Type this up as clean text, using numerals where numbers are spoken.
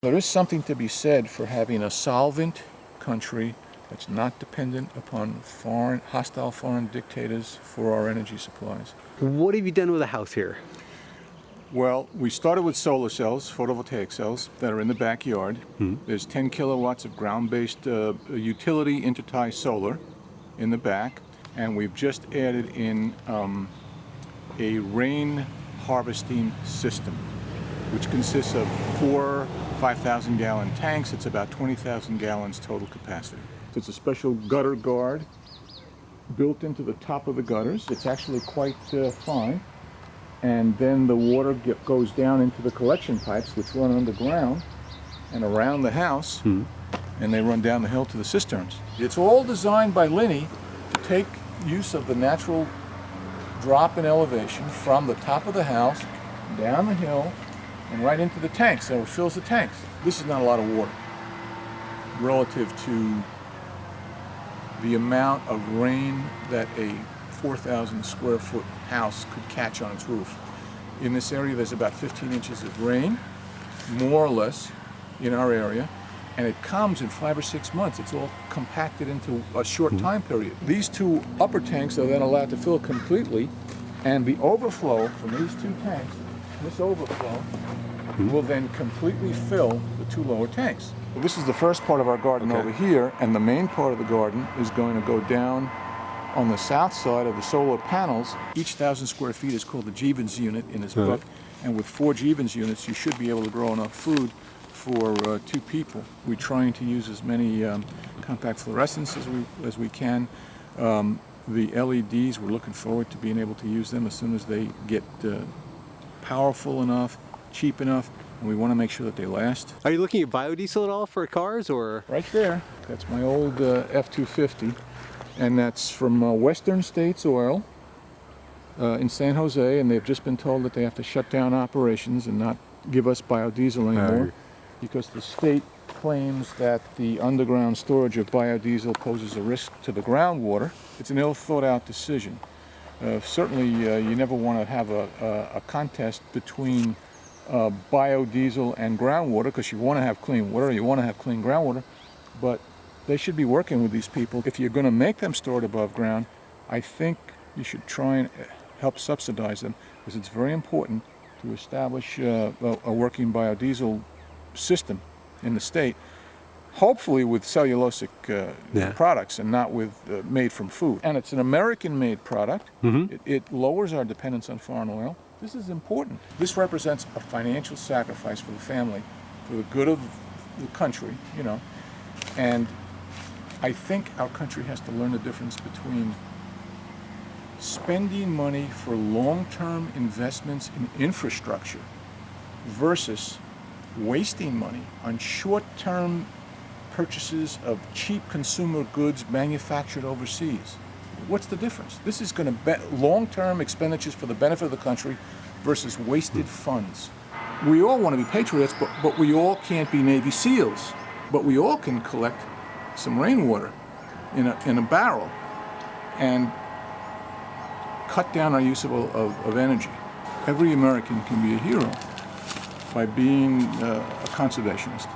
There is something to be said for having a solvent country that's not dependent upon hostile foreign dictators for our energy supplies. What have you done with the house here? Well, we started with solar cells, photovoltaic cells, that are in the backyard. There's 10 kilowatts of ground-based utility intertie solar in the back, and we've just added in a rain harvesting system, which consists of 4 5,000-gallon tanks. It's about 20,000 gallons total capacity. It's a special gutter guard built into the top of the gutters. It's actually quite fine. And then the water goes down into the collection pipes, which run underground and around the house, and they run down the hill to the cisterns. It's all designed by Linney to take use of the natural drop in elevation from the top of the house down the hill and right into the tanks, so it fills the tanks. This is not a lot of water relative to the amount of rain that a 4,000 square foot house could catch on its roof. In this area there's about 15 inches of rain, more or less, in our area, and it comes in 5 or 6 months. It's all compacted into a short time period. These two upper tanks are then allowed to fill completely, and the overflow from these two tanks, this overflow, will then completely fill the two lower tanks. Well, this is the first part of our garden over here, and the main part of the garden is going to go down on the south side of the solar panels. Each 1,000 square feet is called the Jevons unit in this book, and with 4 Jevons units you should be able to grow enough food for 2 people. We're trying to use as many compact fluorescents as we can. The LEDs, we're looking forward to being able to use them as soon as they get powerful enough, cheap enough, and we want to make sure that they last. Are you looking at biodiesel at all for cars, or? Right there. That's my old F-250, and that's from Western States Oil in San Jose, and they've just been told that they have to shut down operations and not give us biodiesel anymore because the state claims that the underground storage of biodiesel poses a risk to the groundwater. It's an ill thought out decision. Certainly you never want to have a contest between biodiesel and groundwater, because you want to have clean water, you want to have clean groundwater, but they should be working with these people. If you're going to make them store it above ground, I think you should try and help subsidize them, because it's very important to establish a working biodiesel system in the state, hopefully with cellulosic products and not with made from food. And it's an American-made product. It lowers our dependence on foreign oil. This is important. This represents a financial sacrifice for the family, for the good of the country, you know. And I think our country has to learn the difference between spending money for long-term investments in infrastructure versus wasting money on short-term purchases of cheap consumer goods manufactured overseas. What's the difference? This is going to long-term expenditures for the benefit of the country versus wasted funds. We all want to be patriots, but we all can't be Navy SEALs. But we all can collect some rainwater in a barrel and cut down our use of energy. Every American can be a hero by being a conservationist.